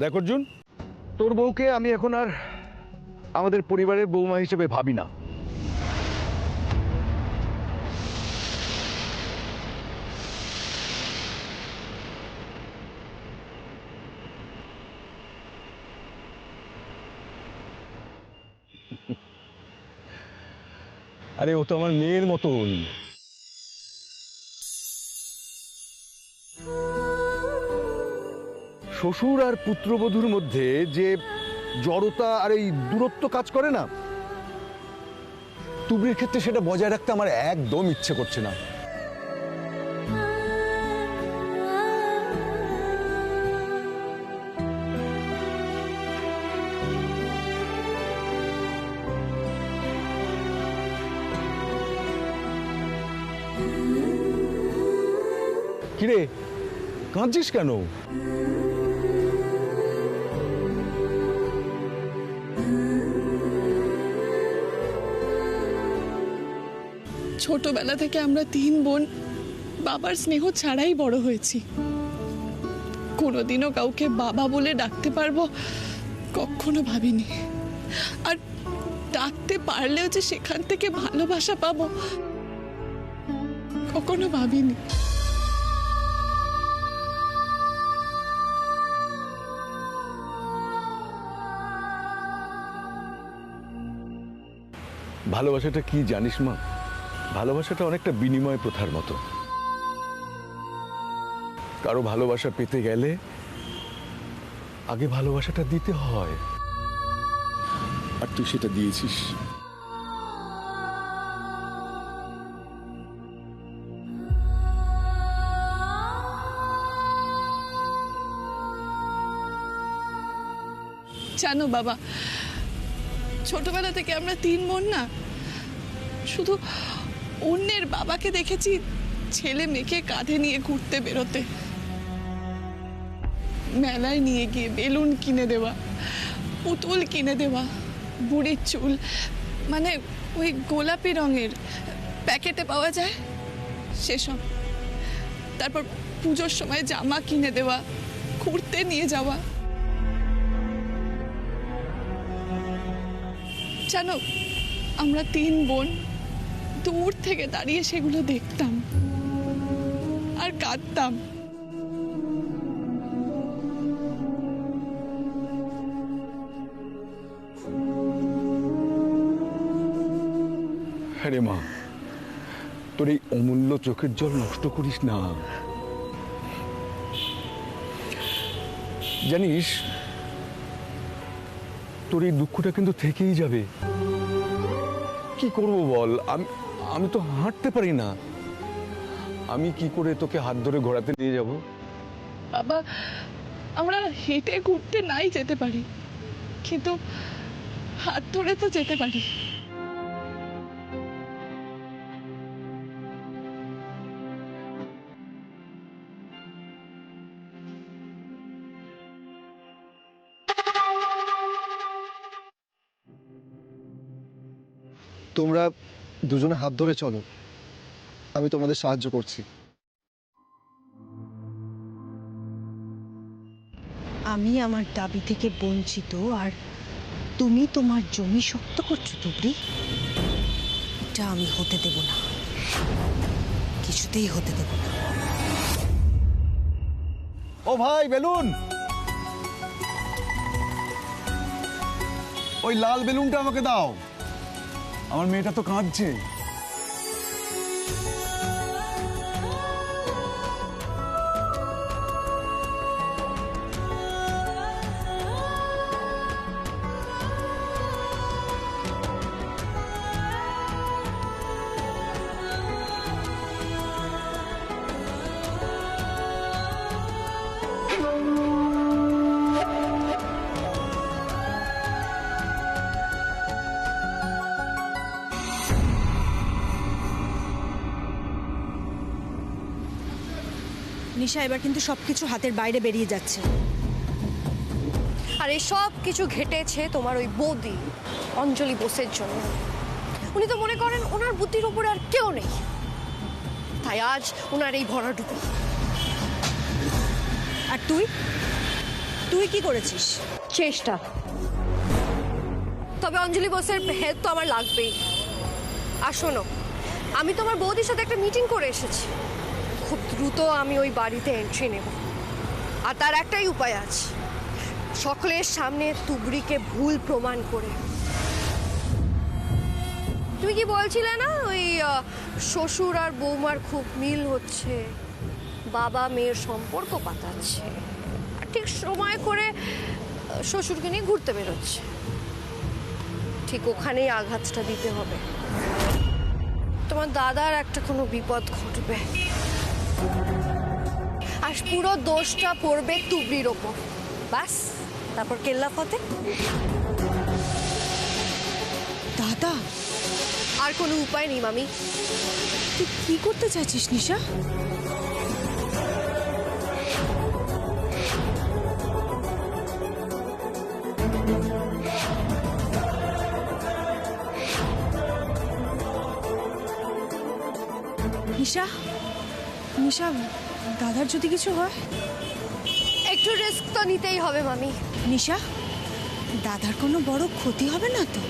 দেখ অর্জুন, তোর বউকে আমি এখন আর আমাদের পরিবারের বৌমা হিসেবে ভাবি না। আরে ও তো আমার মেয়ের মতন। শ্বশুর আর পুত্রবধূর মধ্যে যে জড়তা আর এই দূরত্ব কাজ করে না, তুবড়ির ক্ষেত্রে সেটা বজায় রাখতে আমার একদম ইচ্ছে করছে না। কিরে, কাঁদছিস কেন? ছোটবেলা থেকে আমরা 3 বোন বাবার স্নেহ ছাড়াই বড় হয়েছি। কোনোদিনও কাউকে বাবা বলে ডাকতে পারবো কখনো ভাবিনি। আর ডাকতে পারলেও যে সেখান থেকে ভালোবাসা পাবো কখনো ভাবিনি। ভালোবাসাটা কি জানিস মা? ভালোবাসাটা অনেকটা বিনিময় প্রথার মতো। কারো ভালোবাসা পেতে গেলে আগে ভালোবাসাটা দিতে হয়, আর তুই সেটা দিয়েছিস। জানো বাবা, ছোটবেলা থেকে আমরা 3 বোন না, শুধু অন্যের বাবাকে দেখেছি ছেলে মেয়েকে কাঁধে নিয়ে ঘুরতে বেরোতে, মেলায় নিয়ে গিয়ে বেলুন কিনে দেওয়া, পুতুল কিনে দেওয়া, বুড়ির চুল মানে ওই গোলাপি রঙের প্যাকেটে পাওয়া যায় সেসব, তারপর পুজোর সময় জামা কিনে দেওয়া, ঘুরতে নিয়ে যাওয়া। জানো, আমরা 3 বোন দূর থেকে দাঁড়িয়ে সেগুলো দেখতাম আর কাঁদতাম। আরে মা, তোর এই অমূল্য চোখের জল নষ্ট করিস না। জানিস, তোর এই দুঃখটা কিন্তু থেকেই যাবে। কি করব বল, আমি তো হাঁটতে পারি না। আমি কি করে তোকে হাত ধরে ঘোরাতে নিয়ে যাব? বাবা, আমরা হেঁটে ঘুরতে নাই যেতে পারি, কিন্তু হাত ধরে তো যেতে পারি। তোমরা দুজনে হাত ধরে চলো, আমি তোমাদের সাহায্য করছি। আমি আমার দাবি থেকে বঞ্চিত, আর তুমি তোমার জমি শক্ত করছো তুবড়ি। এটা আমি হতে দেব না, কিছুতেই হতে দেব না। ও ভাই, বেলুন, ওই লাল বেলুনটা আমাকে দাও, আমার মেয়েটা তো কাঁদছে। নিশা, এবার কিন্তু সবকিছু হাতের বাইরে বেরিয়ে যাচ্ছে। আর এই সব কিছু ঘটেছে তোমার ওই বৌদি অঞ্জলি বোসের জন্য। উনি তো মনে করেন ওনার বুদ্ধির উপরে আর কেউ নেই, তাই আজ ওনার এই ভরাডুবি। আর তুই তুই কি করেছিস? চেষ্টা। তবে অঞ্জলি বোসের হেল্প তো আমার লাগবেই। আর শোনো, আমি তোমার বৌদির সাথে একটা মিটিং করে এসেছি। খুব দ্রুত আমি ওই বাড়িতে এন্ট্রি নেব। আর তার একটাই উপায় আছে, সকলের সামনে তুবড়িকে ভুল প্রমাণ করে। তুমি কি বলছিলে না ওই শ্বশুর আর বৌমার খুব মিল হচ্ছে, বাবা মেয়ের সম্পর্ক পাতাচ্ছে, আর ঠিক সময় করে শ্বশুরকে নিয়ে ঘুরতে বেরোচ্ছে। ঠিক ওখানেই আঘাতটা দিতে হবে। তোমার দাদার একটা কোনো বিপদ ঘটবে আর পুরো দোষটা পড়বে তুবড়ির ওপর। বাস, তারপর কেল্লা ফতে। দাদা, আর কোনো উপায় নেই মামি। তুই কি করতে চাইছিস নিশা? নিশা, নিশা, দাদার যদি কিছু হয়? একটু রিস্ক তো নিতেই হবে মামি। নিশা, দাদার কোনো বড় ক্ষতি হবে না তো?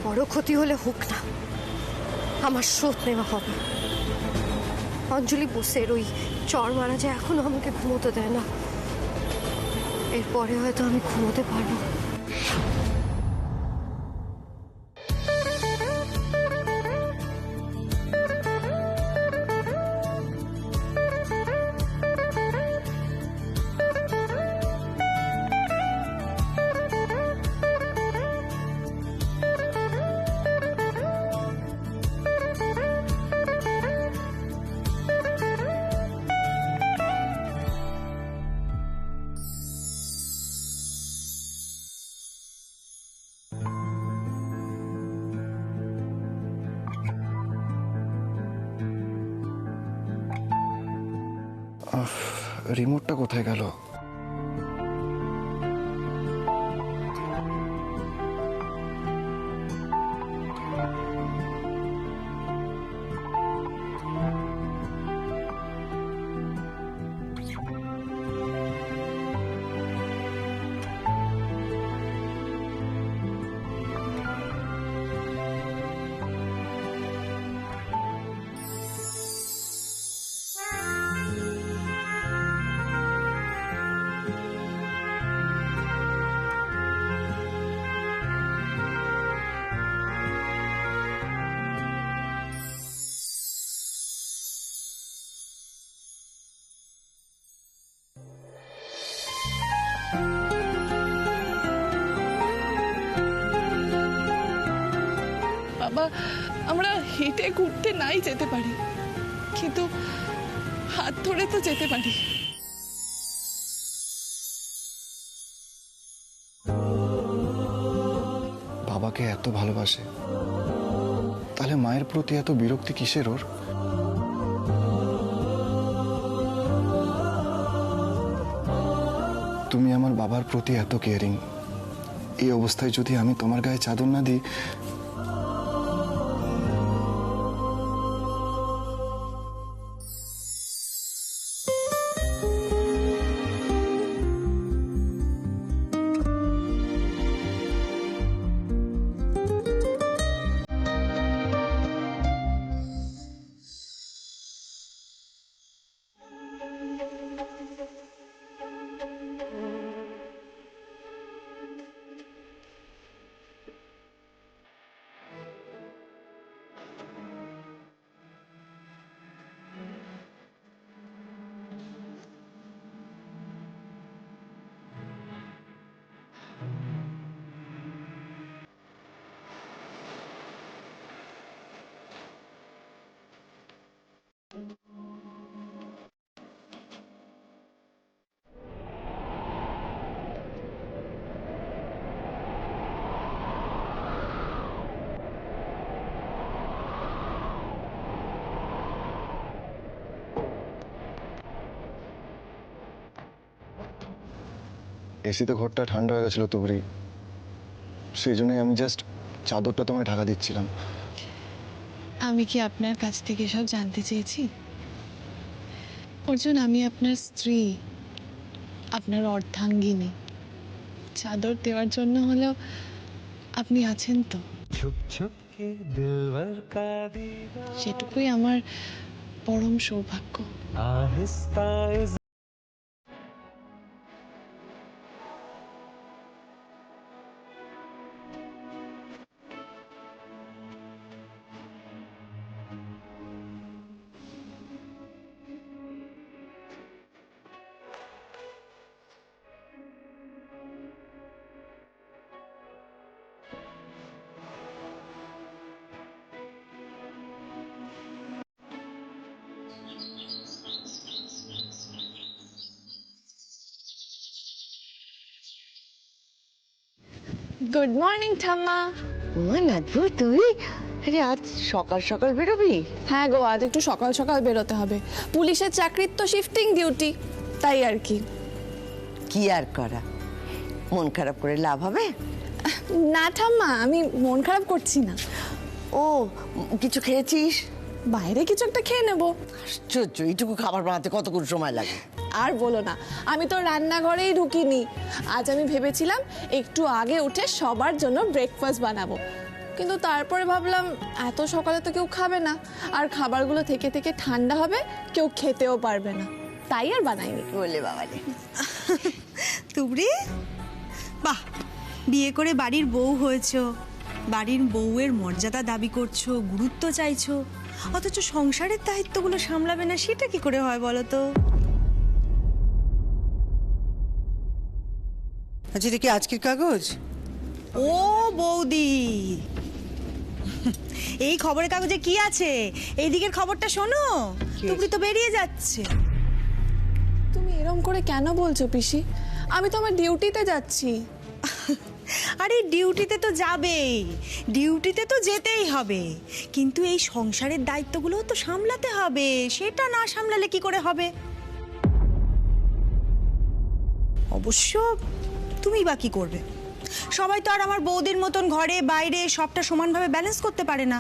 বড় ক্ষতি হলে হোক না, আমার শোধ নেওয়া হবে। অঞ্জলি বোসের ওই চর মারা যে এখনো আমাকে ঘুমোতে দেয় না। এরপরে হয়তো আমি ঘুমোতে পারবো। রিমোটটা কোথায় গেল? বাবা, আমরা হেঁটে ঘুরতে নাই যেতে পারি, কিন্তু হাত ধরে তো যেতে পারি। বাবাকে এত ভালোবাসে, তাহলে মায়ের প্রতি এত বিরক্তি কিসের ওর? তুমি আমার বাবার প্রতি এত কেয়ারিং, এই অবস্থায় যদি আমি তোমার গায়ে চাদর না দিই, এসিতে ঘরটা ঠান্ডা হয়ে গেছিল তুবড়ি, সেই জন্যই আমি জাস্ট চাদরটা তোমায় ঢাকা দিচ্ছিলাম। আমি কি আপনার কাছ থেকে সব জানতে চেয়েছি? অর্জুন, আমি আপনার স্ত্রী, আপনার অর্ধাঙ্গিনী। চাদর দেওয়ার জন্য হলেও আপনি আছেন তো, সেটুকুই আমার পরম সৌভাগ্য। গুড মর্নিং ঠাম্মা। নাদবু তুই, আরে আজ সকাল সকাল বেরোবি? হ্যাঁ গো, আজ একটু সকাল সকাল বেরোতে হবে। পুলিশের চাকরির তো শিফটিং ডিউটি, তাই আর কি। কি আর করা, মন খারাপ করে লাভ হবে? না ঠাম্মা, আমি মন খারাপ করছি না। ও, কিছু খেয়েছিস? বাইরে কিছু একটা খেয়ে নেবো। আশ্চর্য, এইটুকু খাবার বানাতে কতক্ষণ সময় লাগে? আর বলো না, আমি তো রান্নাঘরেই ঢুকিনি। আজ আমি ভেবেছিলাম একটু আগে উঠে সবার জন্য ব্রেকফাস্ট বানাবো, কিন্তু তারপরে ভাবলাম এত সকালে তো কেউ খাবে না, আর খাবারগুলো থেকে থেকে ঠান্ডা হবে, কেউ খেতেও পারবে না, তাই আর বানাইনি। বলে বাবালে, তুবড়ি, বাহ, বিয়ে করে বাড়ির বউ হয়েছো, বাড়ির বউয়ের মর্যাদা দাবি করছো, গুরুত্ব চাইছো, অথচ সংসারের দায়িত্বগুলো সামলাবে না, সেটা কি করে হয় বলো তো? আচ্ছা, এটা কি আজকের কাগজ? ও বৌদি, এই খবরের কাগজে কি আছে? এই দিকের খবরটা শোনো, তুবড়ি তো বেরিয়ে যাচ্ছে। তুমি এরম করে কেন বলছো পিসি? আমি তো আমার ডিউটিতে যাচ্ছি। আরে ডিউটিতে তো যাবেই, ডিউটিতে তো যেতেই হবে, কিন্তু এই সংসারের দায়িত্বগুলো তো সামলাতে হবে, সেটা না সামলালে কি করে হবে? অবশ্য তুমি বা কি করবে? সবাই তো আর আমার বৌদির মতন ঘরে বাইরে সবটা সমানভাবে ব্যালেন্স করতে পারে না,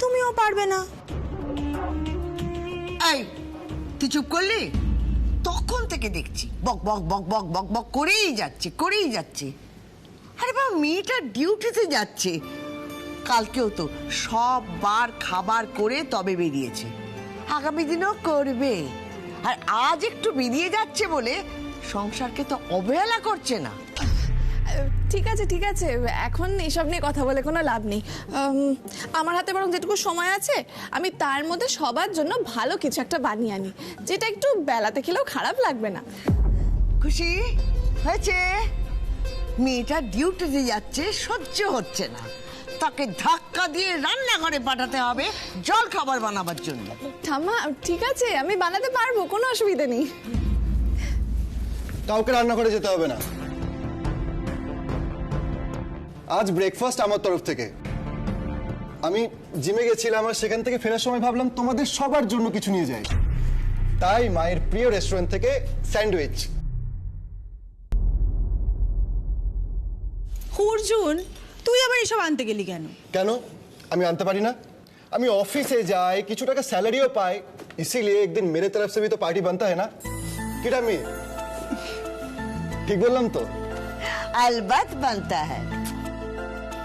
তুমিও পারবে না। এই তুই চুপ করলি? তখন থেকে দেখছি বক বক বক বক বক বক করেই যাচ্ছে। আরে বাবা, মেয়েটা ডিউটিতে যাচ্ছে, কালকেও তো সববার খাবার করে তবে বেরিয়েছে, আগামী দিনও করবে। আর আজ একটু বেরিয়ে যাচ্ছে বলে সংসারকে তো অবহেলা করছে না। ঠিক আছে, এখন এসব নিয়ে কথা বলে কোনো লাভ নেই। আমার হাতে বরং যেটুকু সময় আছে, আমি তার মধ্যে সবার জন্য ভালো কিছু একটা বানিয়ে আনি, যেটা একটু বেলাতে খেলেও খারাপ লাগবে না। খুশি হয়েছে? মেয়েটা ডিউটিতে যাচ্ছে, সহ্য হচ্ছে না, তাকে ধাক্কা দিয়ে রান্নাঘরে পাঠাতে হবে জল খাবার বানাবার জন্য। ঠাম্মা ঠিক আছে, আমি বানাতে পারবো, কোনো অসুবিধা নেই। কাউকে রান্নাঘরে যেতে হবে না, আজ ব্রেকফাস্ট আমার তরফ থেকে। আমি জিমে গেছিলাম, আর সেখান থেকে ফেরার সময় ভাবলাম তোমাদের সবার জন্য কিছু নিয়ে যাই, তাই মায়ের প্রিয় রেস্টুরেন্ট থেকে স্যান্ডউইচ। অর্জুন, তুই আবার এসব আনতে গেলি কেন? কেন আমি আনতে পারি না? আমি ऑफिसे যাই, কিছু টাকা স্যালারিও পাই, इसीलिए एक दिन मेरे तरफ से भी तो पार्टी बनता है ना। किटा मी ঠিক বললাম তো? আলবাত বানতা হ্যায়।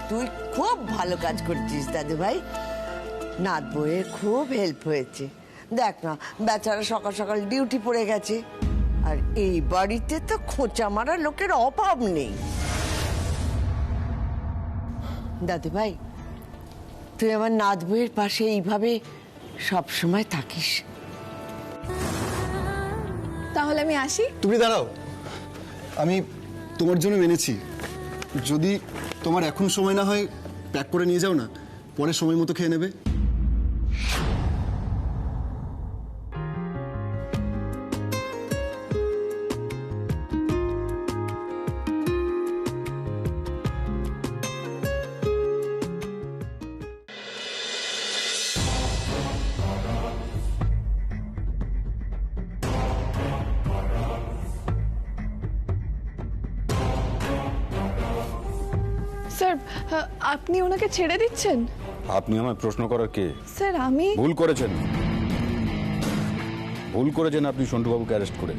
তুই খুব ভালো কাজ করছিস দাদু ভাই, নাত বউয়ের খুব হেল্প হয়েছে। দেখ না, বেচারা সকাল সকাল ডিউটি পড়ে গেছে, আর এই বাড়িতে তো খোঁচা মারা লোকের অভাব নেই। দাদু ভাই, তুই আমার নাত বউয়ের পাশে এইভাবে সব সময় থাকিস। তাহলে আমি আসি। তুমি দাঁড়াও, আমি তোমার জন্য এনেছি, যদি তোমার এখন সময় না হয় প্যাক করে নিয়ে যাও না, পরে সময় মতো খেয়ে নেবে। স্যার, আপনি ওনাকে ছেড়ে দিচ্ছেন? আপনি আমায় প্রশ্ন করার কে? স্যার আমি ভুল করেছেন, ভুল করেছেন আপনি সন্টুবাবুকে অ্যারেস্ট করেন।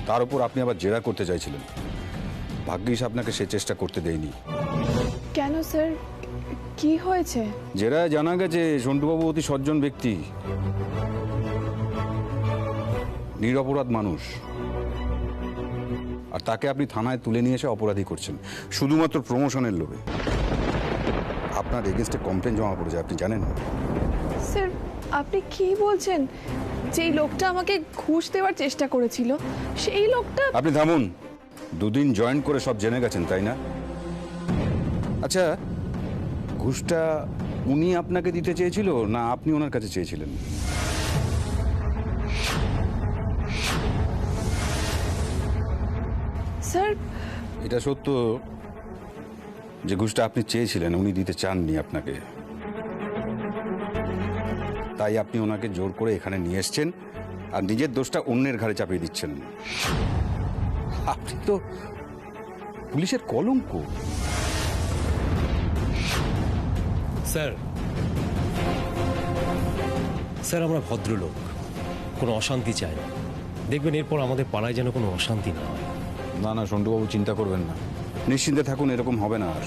তার উপর আপনি আবার জেরা করতে চাইছিলেন, ভাগ্যিস আপনাকে সে চেষ্টা করতে দেয়নি। কেন স্যার, কি হয়েছে? জেরায় জানা গেছে সন্টুবাবু অতি সজ্জন ব্যক্তি, নিরপরাধ মানুষ, আর তাকে আপনি থানায় তুলে নিয়ে এসে অপরাধী করছেন শুধুমাত্র প্রমোশনের লোভে। আপনার এগেনস্টে কমপ্লেন জমা পড়েছে, আপনি জানেন? স্যার আপনি কি বলছেন? যেই লোকটা আমাকে ঘুষ দেওয়ার চেষ্টা করেছিল সেই লোকটা? আপনি থামুন, দুদিন জয়েন করে সব জেনে গেছেন তাই না? আচ্ছা, ঘুষটা উনি আপনাকে দিতে চেয়েছিল না আপনি ওনার কাছে চেয়েছিলেন? স্যার এটা সত্য যে ঘুষটা আপনি চেয়েছিলেন, উনি দিতে চাননি আপনাকে, তাই আপনি ওনাকে জোর করে এখানে নিয়ে এসছেন আর নিজের দোষটা অন্যের ঘাড়ে চাপিয়ে দিচ্ছেন। আপনি তো পুলিশের কলঙ্ক। স্যার স্যার আমরা ভদ্রলোক, কোনো অশান্তি চাই না। দেখবেন এরপর আমাদের পাড়ায় যেন কোনো অশান্তি না হয়। না না সন্টুবাবু, চিন্তা করবেন না, নিশ্চিন্তে থাকুন, এরকম হবে না আর।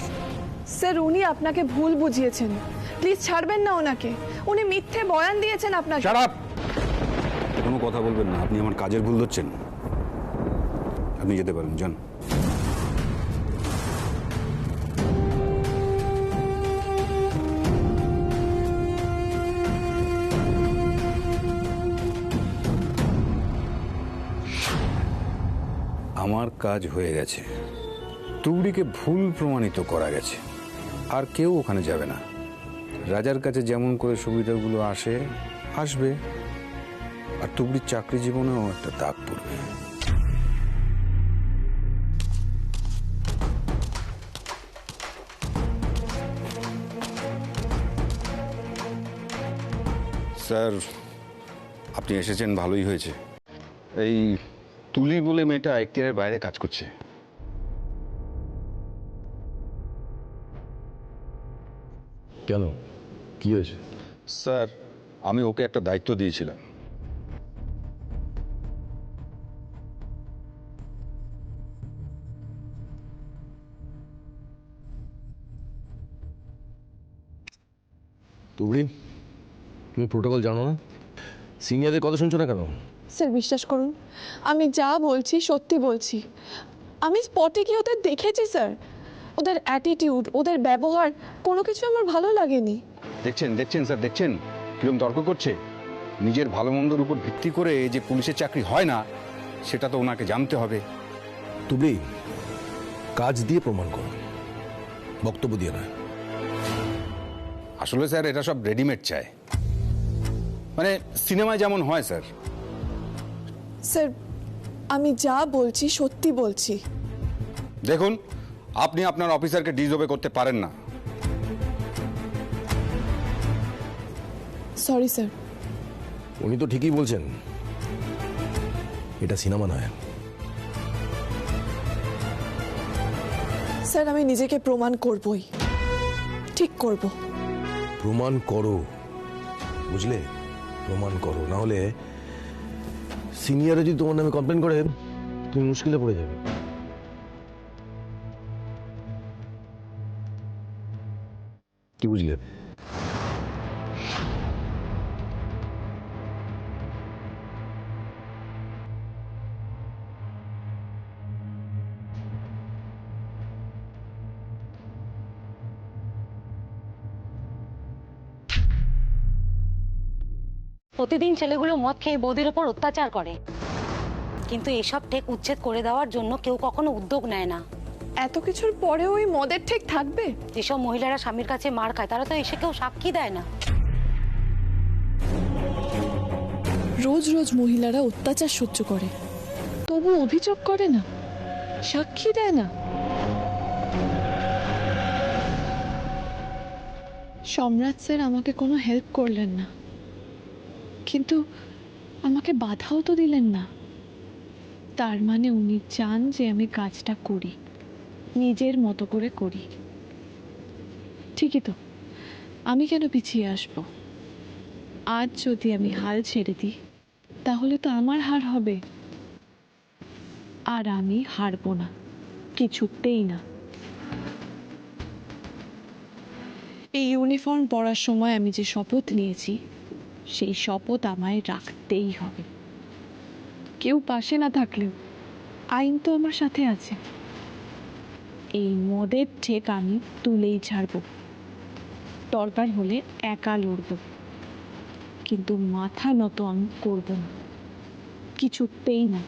স্যার উনি আপনাকে ভুল বুঝিয়েছেন, প্লিজ ছাড়বেন না ওনাকে। উনি মিথ্যে বয়ান দিয়েছেন আপনাকে। Shut up! কোনো কথা বলবেন না, আপনি আমার কাজের ভুল ধরছেন। আপনি যেতে পারেন, যান। আমার কাজ হয়ে গেছে, তুবড়িকে ভুল প্রমাণিত করা গেছে, আর কেউ ওখানে যাবে না। রাজার কাছে যেমন করে সুবিধাগুলো আসবে, আর তুবড়ির চাকরি জীবনেও একটা দাগ পড়বে। স্যার আপনি এসেছেন, ভালোই হয়েছে। এই তুলি বলে মেয়েটা এখতিয়ারের বাইরে কাজ করছে। কেন, কি হয়েছে? স্যার আমি ওকে একটা দায়িত্ব দিয়েছিলাম। তুবড়ি, তুমি প্রোটোকল জানো না? সিনিয়রদের কথা শুনছো না কেন? স্যার বিশ্বাস করুন, আমি যা বলছি সত্যি বলছি। আমি স্পটে গিয়ে ওদের দেখেছি স্যার, ওদের অ্যাটিটিউড, ওদের ব্যবহার কোনো কিছু আমার ভালো লাগেনি। দেখছেন স্যার, দেখছেন কিরকম তর্ক করছে। নিজের ভালো মন্দর উপর ভিত্তি করে যে পুলিশের চাকরি হয় না, সেটা তো ওনাকে জানতে হবে। তুবড়ি, কাজ দিয়ে প্রমাণ করো, বক্তব্য দিয়ে নয়। আসলে স্যার এটা সব রেডিমেড চায়, মানে সিনেমায় যেমন হয় স্যার। স্যার আমি যা বলছি সত্যি বলছি। দেখুন, আপনি আপনার অফিসারকে ডিসওবে করতে পারেন না। Sorry sir. উনি তো ঠিকই বলছেন, এটা সিনেমা নয়। স্যার আমি নিজেকে প্রমাণ করবই, ঠিক করব। প্রমাণ করো, বুঝলে? প্রমাণ করো, না হলে সিনিয়রে যদি তোমার নামে কমপ্লেন করে তুমি মুশকিলে পড়ে যাবে। কি বুঝলে? প্রতিদিন ছেলেগুলো মদ খেয়ে বৌদির ওপর অত্যাচার করে, কিন্তু এসব ঠেক উচ্ছেদ করে দেওয়ার জন্য কেউ কখনো উদ্যোগ নেয় না। এত কিছুর পরেও ওই মদের ঠেক থাকবে? যেসব মহিলারা স্বামীর কাছে মার খায় তারা তো এসে কেউ সাক্ষী দেয় না। রোজ রোজ মহিলারা অত্যাচার সহ্য করে, তবু অভিযোগ করে না, সাক্ষী দেয় না। সম্রাট স্যার আমাকে কোনো হেল্প করলেন না, কিন্তু আমাকে বাধাও তো দিলেন না। তার মানে উনি চান যে আমি কাজটা করি, নিজের মতো করে করি। ঠিকই তো, আমি কেন পিছিয়ে আসবো? আজ যদি আমি হাল ছেড়ে দিই তাহলে তো আমার হার হবে, আর আমি হারবো না, কিছুতেই না। এই ইউনিফর্ম পরার সময় আমি যে শপথ নিয়েছি সেই শপথ আমায় রাখতেই হবে। কেউ পাশে না থাকলেও আইন তো আমার সাথে আছে। এই মদের ঠেক আমি তুলেই ছাড়ব, দরকার হলে একা লড়ব, কিন্তু মাথা নত আমি করব না, কিছুতেই না।